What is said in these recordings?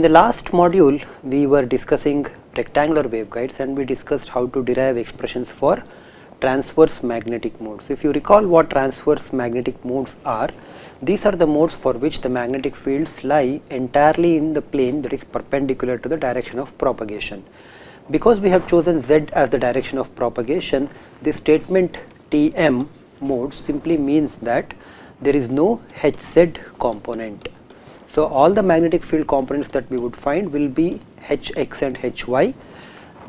In the last module, we were discussing rectangular waveguides and we discussed how to derive expressions for transverse magnetic modes. If you recall what transverse magnetic modes are, these are the modes for which the magnetic fields lie entirely in the plane that is perpendicular to the direction of propagation. Because we have chosen Z as the direction of propagation, this statement TM mode simply means that there is no HZ component. So all the magnetic field components that we would find will be Hx and Hy.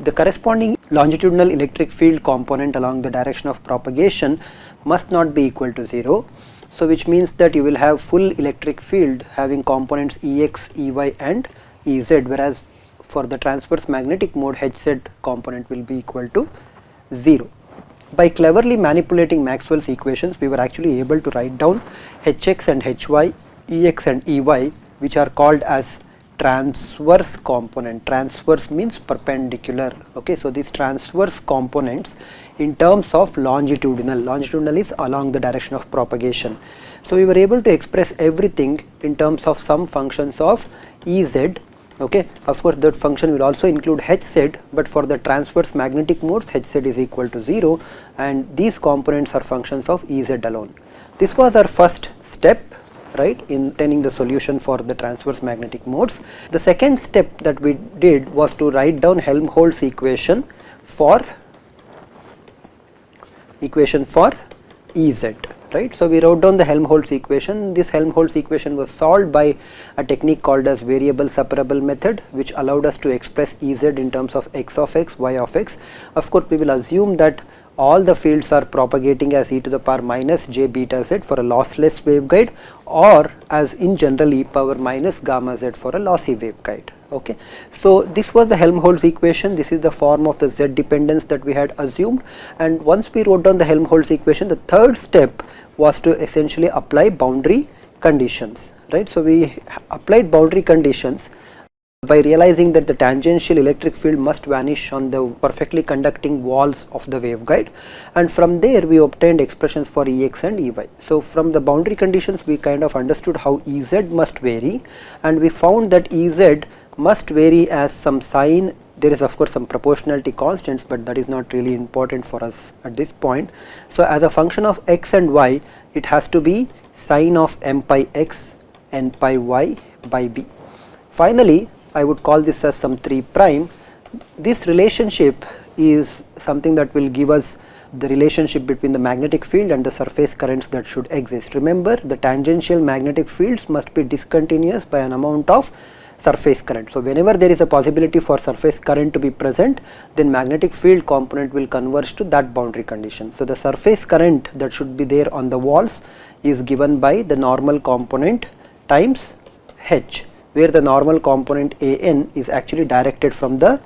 The corresponding longitudinal electric field component along the direction of propagation must not be equal to 0. So which means that you will have full electric field having components Ex, Ey and Ez, whereas for the transverse magnetic mode Hz component will be equal to 0. By cleverly manipulating Maxwell's equations, we were actually able to write down Hx and Hy, Ex and Ey, which are called as transverse component. Transverse means perpendicular. Okay, so these transverse components in terms of longitudinal is along the direction of propagation. So we were able to express everything in terms of some functions of Ez. Okay, of course that function will also include Hz, but for the transverse magnetic modes Hz is equal to 0 and these components are functions of Ez alone. This was our first step, right, in obtaining the solution for the transverse magnetic modes. The second step that we did was to write down Helmholtz equation for Ez, right. So we wrote down the Helmholtz equation. This Helmholtz equation was solved by a technique called as variable separable method, which allowed us to express Ez in terms of x of x, y of x. Of course we will assume that all the fields are propagating as e to the power minus j beta z for a lossless waveguide, or as in general e power minus gamma z for a lossy waveguide. Okay, so this was the Helmholtz equation. This is the form of the z dependence that we had assumed, and once we wrote down the Helmholtz equation, the third step was to essentially apply boundary conditions, right. So we applied boundary conditions by realizing that the tangential electric field must vanish on the perfectly conducting walls of the waveguide, and from there we obtained expressions for Ex and Ey. So from the boundary conditions we kind of understood how Ez must vary, and we found that Ez must vary as some sign. There is of course some proportionality constants, but that is not really important for us at this point. So as a function of x and y, it has to be sine of m pi x n pi y by b. Finally, I would call this as some 3 prime. This relationship is something that will give us the relationship between the magnetic field and the surface currents that should exist. Remember, the tangential magnetic fields must be discontinuous by an amount of surface current. So whenever there is a possibility for surface current to be present, then magnetic field component will converge to that boundary condition. So the surface current that should be there on the walls is given by the normal component times H, where the normal component An is actually directed from the,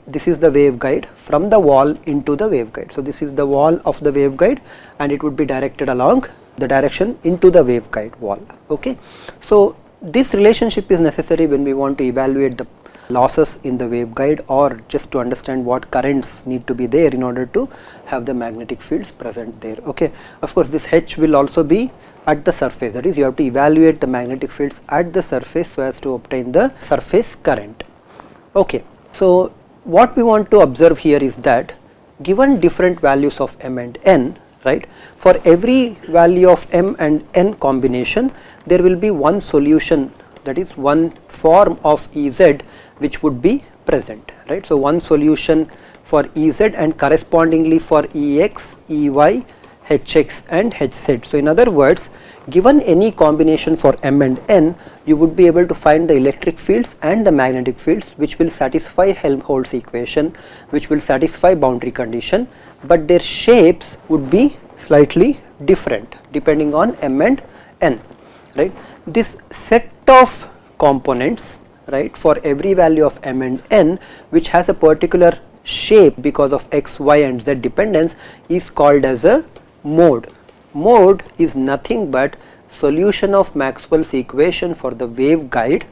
this is the waveguide, from the wall into the waveguide. So this is the wall of the waveguide and it would be directed along the direction into the waveguide wall. Okay, so this relationship is necessary when we want to evaluate the losses in the waveguide, or just to understand what currents need to be there in order to have the magnetic fields present there. Okay, of course this H will also be at the surface, that is you have to evaluate the magnetic fields at the surface so as to obtain the surface current. Okay, so what we want to observe here is that given different values of m and n, right, for every value of m and n combination there will be one solution, that is one form of Ez which would be present, right. So one solution for Ez and correspondingly for Ex, Ey, Hx and Hz. So in other words, given any combination for m and n, you would be able to find the electric fields and the magnetic fields which will satisfy Helmholtz equation, which will satisfy boundary condition, but their shapes would be slightly different depending on m and n, right. This set of components, right, for every value of m and n which has a particular shape because of x, y and z dependence is called as a mode. Mode is nothing but solution of Maxwell's equation for the waveguide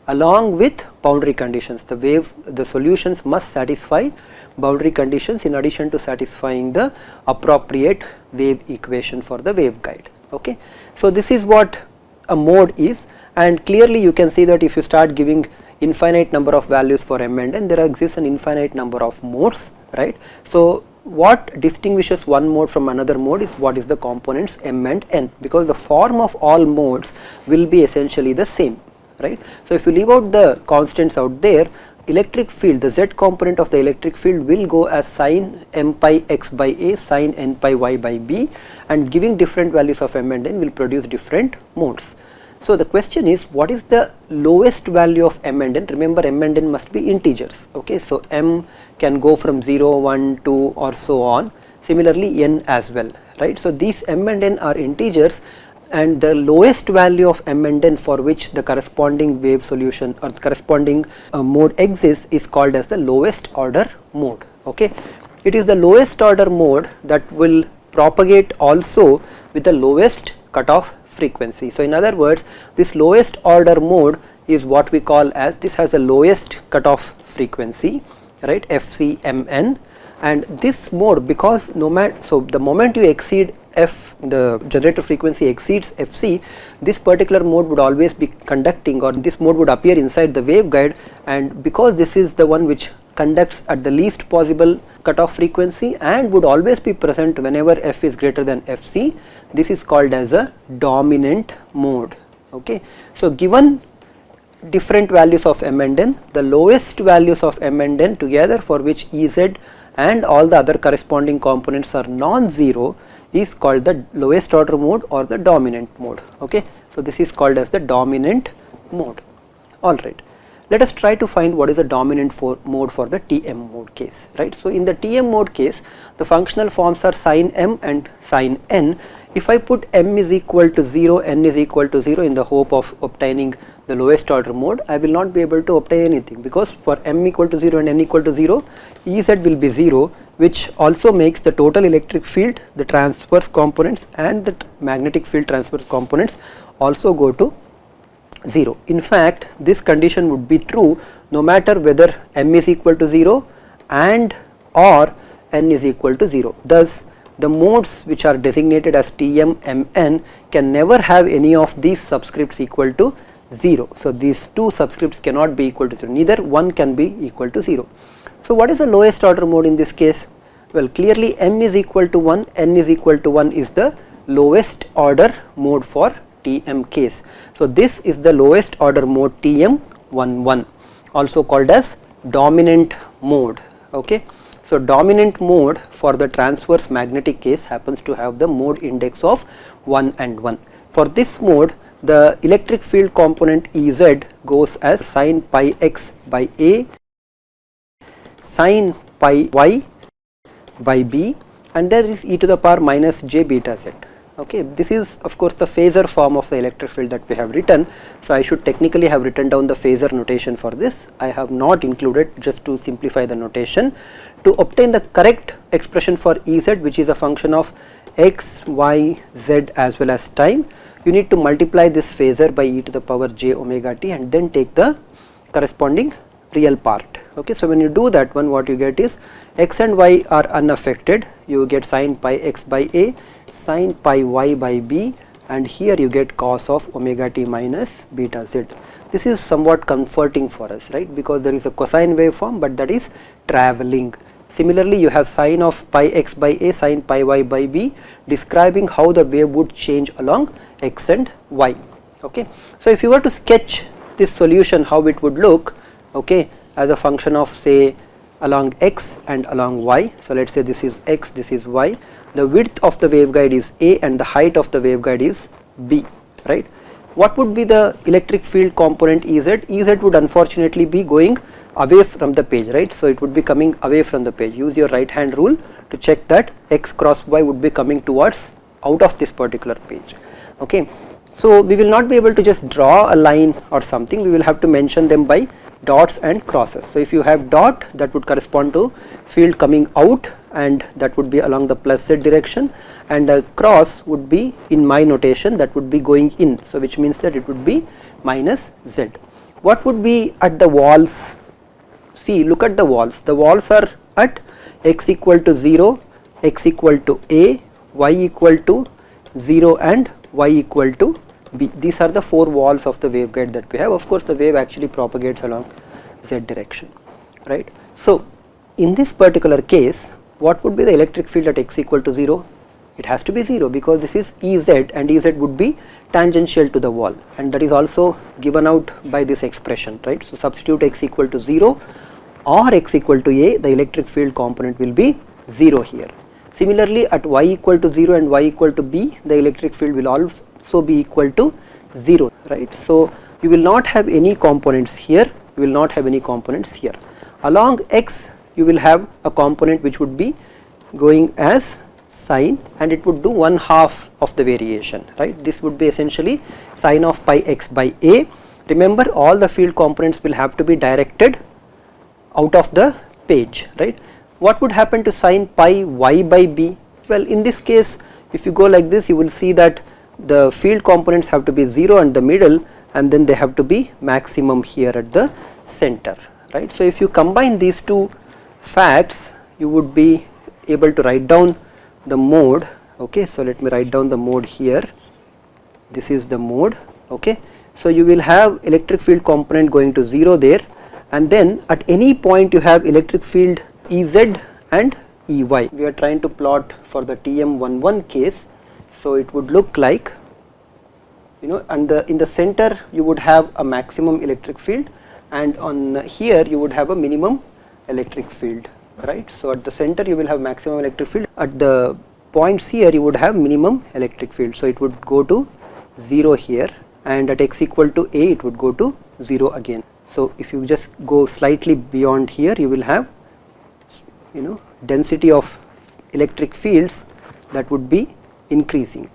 along with boundary conditions. The solutions must satisfy boundary conditions in addition to satisfying the appropriate wave equation for the waveguide. Okay, so this is what a mode is, and clearly you can see that if you start giving infinite number of values for m and n, there exists an infinite number of modes, right. So what distinguishes one mode from another mode is what is the components m and n, because the form of all modes will be essentially the same, right. So if you leave out the constants out there, electric field, the z component of the electric field will go as sin m pi x by a, sin n pi y by b, and giving different values of m and n will produce different modes. So the question is, what is the lowest value of m and n? Remember, m and n must be integers, okay. So m can go from 0, 1, 2 or so on, similarly n as well, right. So these m and n are integers, and the lowest value of m and n for which the corresponding wave solution or the corresponding mode exists is called as the lowest order mode, okay. It is the lowest order mode that will propagate also with the lowest cutoff frequency. So in other words, this lowest order mode is what we call as, this has the lowest cutoff frequency, right, FCMN, and this mode, because so the moment you exceed f, the generator frequency exceeds fc, this particular mode would always be conducting, or this mode would appear inside the waveguide, and because this is the one which conducts at the least possible cutoff frequency and would always be present whenever f is greater than fc, this is called as a dominant mode, okay. So given different values of m and n, the lowest values of m and n together, for which Ez and all the other corresponding components are non-zero, is called the lowest order mode or the dominant mode, okay. So this is called as the dominant mode. Alright, let us try to find what is the dominant mode for the Tm mode case, right. So in the Tm mode case, the functional forms are sin m and sin n. If I put m is equal to 0, n is equal to 0 in the hope of obtaining the lowest order mode, I will not be able to obtain anything, because for m equal to 0 and n equal to 0, Ez will be 0, which also makes the total electric field, the transverse components and the magnetic field transverse components also go to 0. In fact, this condition would be true no matter whether m is equal to 0 and or n is equal to 0. Thus, the modes which are designated as Tm, Mn can never have any of these subscripts equal to 0. So these two subscripts cannot be equal to 0, neither one can be equal to 0. So what is the lowest order mode in this case? Well, clearly m is equal to 1, n is equal to 1 is the lowest order mode for Tm case. So this is the lowest order mode Tm11, also called as dominant mode, okay. So dominant mode for the transverse magnetic case happens to have the mode index of 1 and 1. For this mode, the electric field component Ez goes as sin pi x by a, sin pi y by b, and there is e to the power minus j beta z, okay. This is of course the phasor form of the electric field that we have written. So I should technically have written down the phasor notation for this. I have not included, just to simplify the notation. To obtain the correct expression for Ez, which is a function of x, y, z as well as time, you need to multiply this phasor by e to the power j omega t and then take the corresponding real part, okay. So when you do that one, what you get is x and y are unaffected, you get sin pi x by a, sin pi y by b, and here you get cos of omega t minus beta z. This is somewhat comforting for us, right, because there is a cosine waveform, but that is travelling. Similarly, you have sin of pi x by a, sin pi y by b, describing how the wave would change along x and y, okay. So if you were to sketch this solution, how it would look, okay, as a function of say along x and along y. So let us say this is x, this is y, the width of the waveguide is a and the height of the waveguide is b, right. What would be the electric field component Ez? Ez would unfortunately be going away from the page, right. So it would be coming away from the page. Use your right hand rule to check that x cross y would be coming towards out of this particular page, okay. So we will not be able to just draw a line or something, we will have to mention them by dots and crosses. So if you have dot, that would correspond to field coming out and that would be along the plus z direction, and a cross would be, in my notation, that would be going in, so which means that it would be minus z. What would be at the walls? See, look at the walls are at x equal to 0, x equal to a, y equal to 0 and y equal to B. These are the 4 walls of the waveguide that we have. Of course, the wave actually propagates along z direction, right. So, in this particular case, what would be the electric field at x equal to 0? It has to be 0 because this is Ez, and Ez would be tangential to the wall, and that is also given out by this expression, right. So, substitute x equal to 0 or x equal to a, the electric field component will be 0 here. Similarly, at y equal to 0 and y equal to b, the electric field will also be equal to 0, right. So, you will not have any components here, you will not have any components here. Along x, you will have a component which would be going as sine, and it would do 1/2 of the variation, right. This would be essentially sine of pi x by a. Remember, all the field components will have to be directed out of the page, right. What would happen to sine pi y by b? Well, in this case, if you go like this, you will see that the field components have to be 0 in the middle, and then they have to be maximum here at the center, right. So, if you combine these two facts, you would be able to write down the mode, okay. So, let me write down the mode here, this is the mode, okay. So, you will have electric field component going to 0 there, and then at any point you have electric field Ez and Ey. We are trying to plot for the TM11 case. So, it would look like, you know, and in the center you would have a maximum electric field, and on here you would have a minimum electric field, right. So, at the center you will have maximum electric field, at the points here you would have minimum electric field. So, it would go to 0 here, and at x equal to a it would go to 0 again. So, if you just go slightly beyond here, you will have, you know, density of electric fields that would be increasing.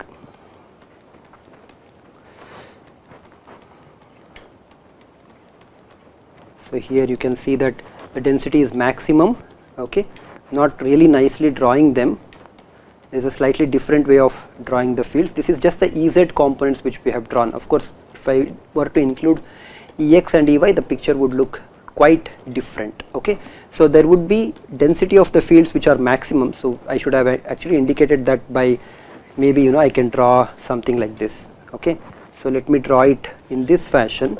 So, here you can see that the density is maximum, okay, not really nicely drawing them. There is a slightly different way of drawing the fields. This is just the Ez components which we have drawn. Of course, if I were to include Ex and Ey, the picture would look quite different, okay. So, there would be density of the fields which are maximum. So, I should have actually indicated that by maybe, you know, I can draw something like this, okay. So, let me draw it in this fashion.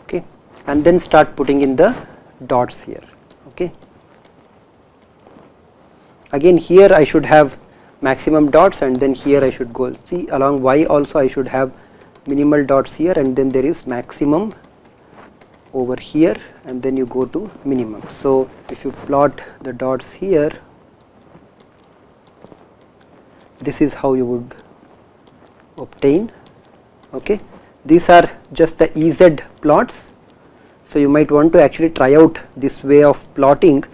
Okay, and then start putting in the dots here, okay. Again, here I should have maximum dots, and then here I should go, see, along y also I should have minimal dots here, and then there is maximum over here, and then you go to minimum. So, if you plot the dots here, this is how you would obtain, okay. These are just the Ez plots. So, you might want to actually try out this way of plotting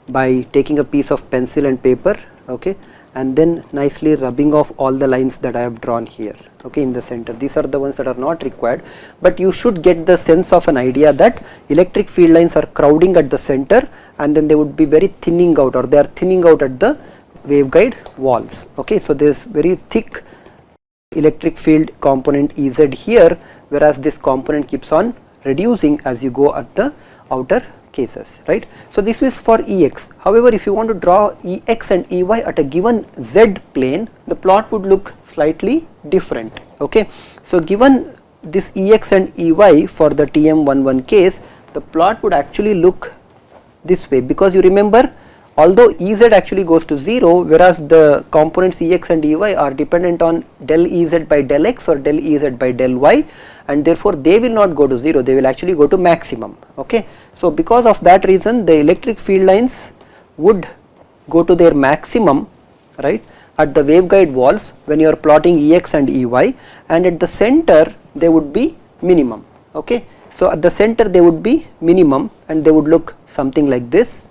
by taking a piece of pencil and paper, okay, and then nicely rubbing off all the lines that I have drawn here, okay, in the center. These are the ones that are not required, but you should get the sense of an idea that electric field lines are crowding at the center, and then they would be very thinning out, or they are thinning out at the waveguide walls, okay. So, there is very thick electric field component Ez here, whereas this component keeps on reducing as you go at the outer cases, right. So, this is for Ex. However, if you want to draw Ex and Ey at a given z plane, the plot would look slightly different, okay. So, given this Ex and Ey for the TM11 case, the plot would actually look this way, because you remember, although Ez actually goes to 0, whereas the components Ex and Ey are dependent on del Ez by del x or del Ez by del y, and therefore they will not go to 0, they will actually go to maximum, okay. So, because of that reason, the electric field lines would go to their maximum, right, at the waveguide walls when you are plotting Ex and Ey, and at the center they would be minimum, okay. So, at the center they would be minimum, and they would look something like this,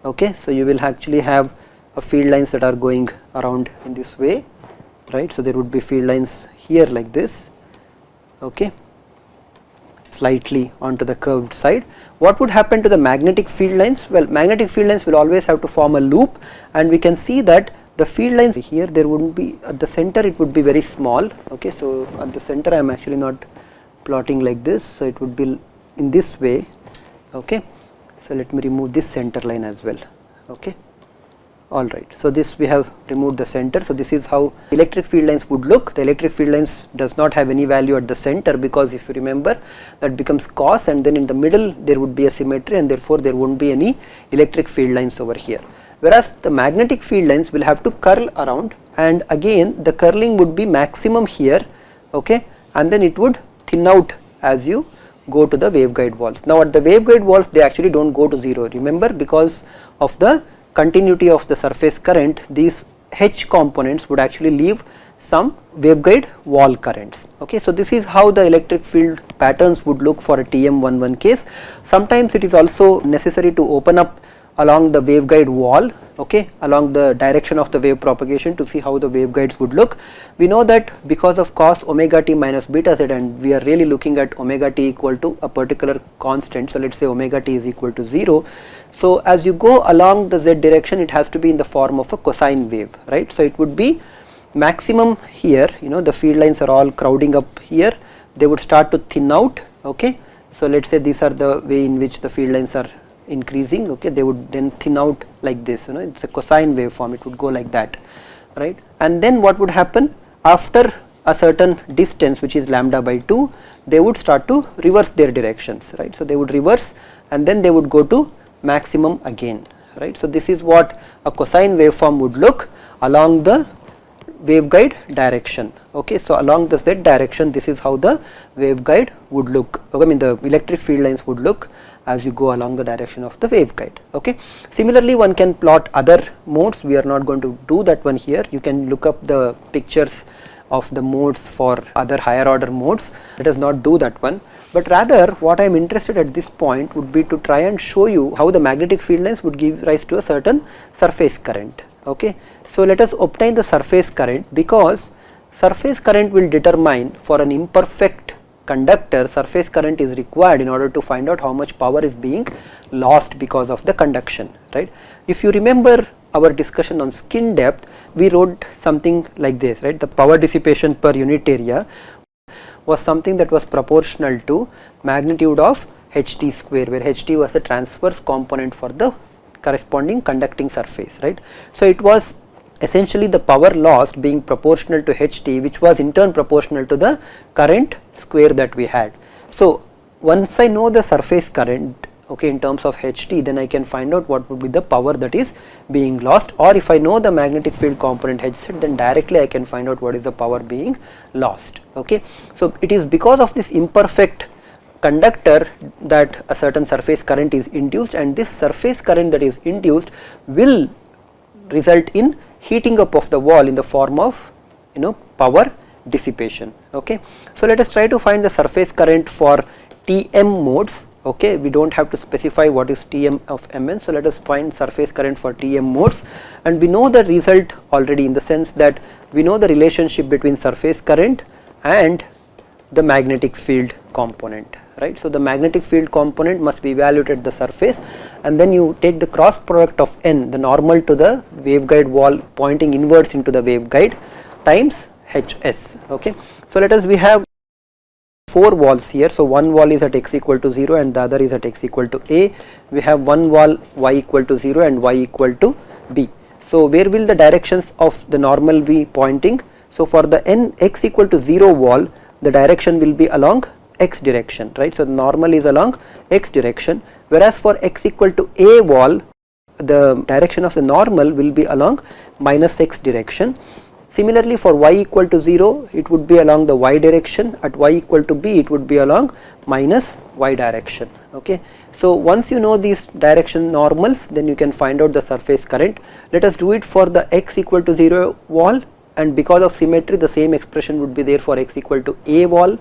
okay. So, you will actually have a field lines that are going around in this way, right. So, there would be field lines here like this, okay, slightly onto the curved side. What would happen to the magnetic field lines? Well, magnetic field lines will always have to form a loop, and we can see that the field lines here, there wouldn't be, at the center it would be very small, okay. So, at the center I am actually not plotting like this. So it would be in this way. Okay. So let me remove this center line as well. Okay. Alright, so this we have removed the center. So this is how electric field lines would look. The electric field lines does not have any value at the center, because if you remember, that becomes cos, and then in the middle there would be a symmetry, and therefore there won't be any electric field lines over here. Whereas the magnetic field lines will have to curl around, and again the curling would be maximum here, okay, and then it would thin out as you go to the waveguide walls. Now at the waveguide walls they actually don't go to 0, remember, because of the continuity of the surface current, these H components would actually leave some waveguide wall currents. Okay, so this is how the electric field patterns would look for a TM11 case. Sometimes it is also necessary to open up along the waveguide wall, okay, along the direction of the wave propagation, to see how the waveguides would look. We know that because of cos omega t minus beta z, and we are really looking at omega t equal to a particular constant, so let us say omega t is equal to 0. So as you go along the z direction, it has to be in the form of a cosine wave, right. So it would be maximum here, you know, the field lines are all crowding up here, they would start to thin out, okay. So let us say these are the way in which the field lines are increasing, okay, they would then thin out like this, you know, it is a cosine waveform, it would go like that, right. And then what would happen after a certain distance, which is lambda by 2, they would start to reverse their directions, right. So they would reverse and then they would go to maximum again, right. So this is what a cosine waveform would look along the waveguide direction, okay. So along the z direction, this is how the waveguide would look, okay, I mean the electric field lines would look as you go along the direction of the waveguide, okay. Similarly, one can plot other modes, we are not going to do that one here, you can look up the pictures of the modes for other higher order modes, let us not do that one, but rather what I am interested at this point would be to try and show you how the magnetic field lines would give rise to a certain surface current, okay. So let us obtain the surface current, because surface current will determine, for an imperfect conductor, surface current is required in order to find out how much power is being lost because of the conduction, right. If you remember our discussion on skin depth, we wrote something like this, right. The power dissipation per unit area was something that was proportional to magnitude of Ht square, where Ht was the transverse component for the corresponding conducting surface, right. So it was essentially the power lost being proportional to Ht, which was in turn proportional to the current square that we had. So once I know the surface current, okay, in terms of Ht, then I can find out what would be the power that is being lost, or if I know the magnetic field component Hz, then directly I can find out what is the power being lost, okay. So it is because of this imperfect conductor that a certain surface current is induced, and this surface current that is induced will result in heating up of the wall in the form of, you know, power dissipation, okay. So let us try to find the surface current for TM modes, okay. We do not have to specify what is Tm of Mn, so let us find surface current for TM modes, and we know the result already, in the sense that we know the relationship between surface current and the magnetic field component, right. So the magnetic field component must be evaluated at the surface, and then you take the cross product of n, the normal to the waveguide wall pointing inwards into the waveguide, times Hs, okay. So let us, we have 4 walls here, so one wall is at x equal to 0 and the other is at x equal to a, we have one wall y equal to 0 and y equal to b. So where will the directions of the normal be pointing? So for the n x equal to 0 wall, the direction will be along x direction, right. So the normal is along x direction, whereas for x equal to a wall, the direction of the normal will be along minus x direction. Similarly for y equal to 0, it would be along the y direction, at y equal to b it would be along minus y direction, okay. So once you know these direction normals, then you can find out the surface current. Let us do it for the x equal to 0 wall, and because of symmetry the same expression would be there for x equal to a wall.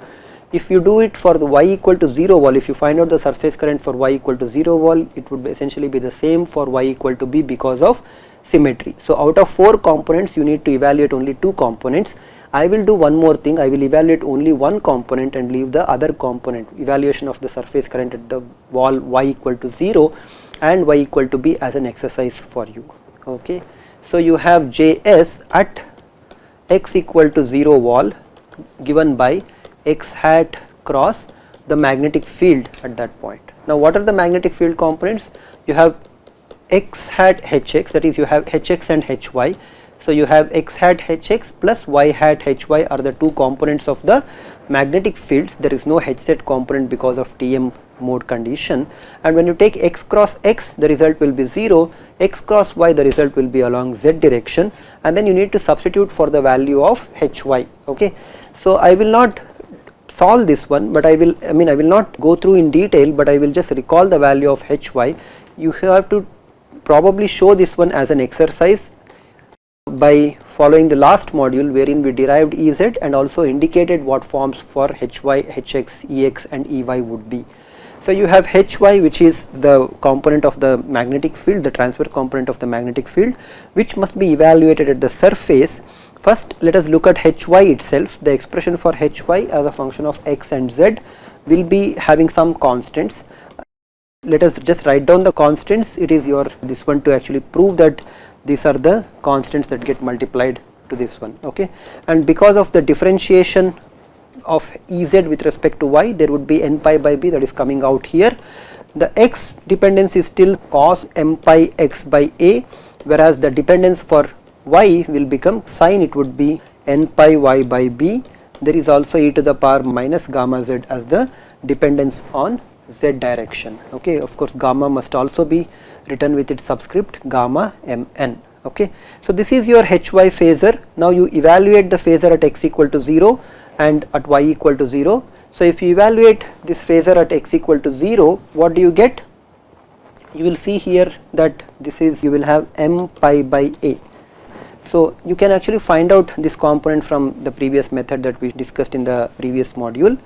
If you do it for the y equal to 0 wall, if you find out the surface current for y equal to 0 wall, it would essentially be the same for y equal to b because of symmetry. So out of 4 components you need to evaluate only 2 components. I will do one more thing, I will evaluate only one component and leave the other component, evaluation of the surface current at the wall y equal to 0 and y equal to b, as an exercise for you, okay. So you have Js at x equal to 0 wall given by x hat cross the magnetic field at that point. Now what are the magnetic field components? You have x hat hx, that is you have hx and hy. So you have x hat hx plus y hat hy are the two components of the magnetic fields. There is no hz component because of TM mode condition, and when you take x cross x, the result will be 0, x cross y, the result will be along z direction, and then you need to substitute for the value of hy. Okay, so I will not solve this one, but I will not go through in detail, but I will just recall the value of hy. You have to probably show this one as an exercise by following the last module, wherein we derived Ez and also indicated what forms for hy, hx, ex and ey would be. So you have hy, which is the component of the magnetic field, the transfer component of the magnetic field, which must be evaluated at the surface. First let us look at hy itself. The expression for hy as a function of x and z will be having some constants. Let us just write down the constants. It is your this one to actually prove that these are the constants that get multiplied to this one. Okay, and because of the differentiation of Ez with respect to y, there would be n pi by b, that is coming out here. The x dependence is still cos m pi x by a, whereas the dependence for y will become sine, it would be n pi y by b. There is also e to the power minus gamma z as the dependence on z direction. Okay, of course gamma must also be written with its subscript gamma mn. Okay, so this is your hy phasor. Now you evaluate the phasor at x equal to 0 and at y equal to 0. So if you evaluate this phasor at x equal to 0, what do you get? You will see here that this is, you will have m pi by a. So you can actually find out this component from the previous method that we discussed in the previous module.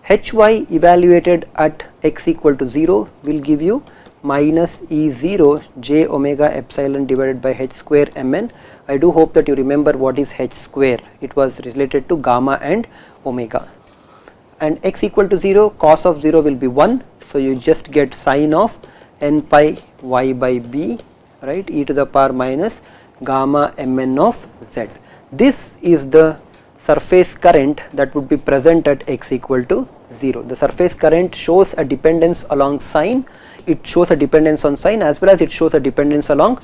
Hy evaluated at x equal to 0 will give you minus E0 j omega epsilon divided by h square mn. I do hope that you remember what is h square. It was related to gamma and omega. And x equal to 0, cos of 0 will be 1. So you just get sine of n pi y by b, right, e to the power minus gamma mn of z. This is the surface current that would be present at x equal to 0. The surface current shows a dependence along sine. It shows a dependence on sine as well as it shows a dependence along,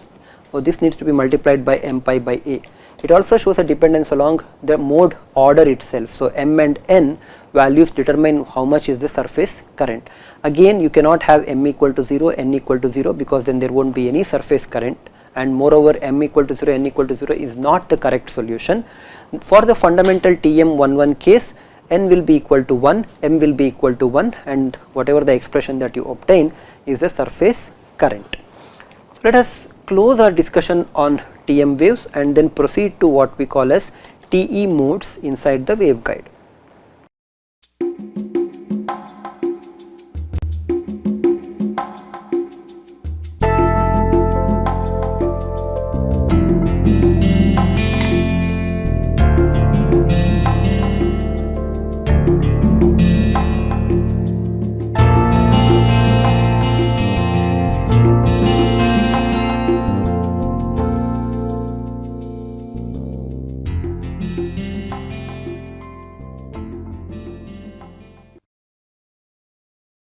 this needs to be multiplied by m pi by a. It also shows a dependence along the mode order itself. So m and n values determine how much is the surface current. Again, you cannot have m equal to 0, n equal to 0, because then there won't be any surface current, and moreover m equal to 0, n equal to 0 is not the correct solution. For the fundamental TM11 case, n will be equal to 1, m will be equal to 1, and whatever the expression that you obtain is the surface current. Let us close our discussion on TM waves and then proceed to what we call as TE modes inside the waveguide.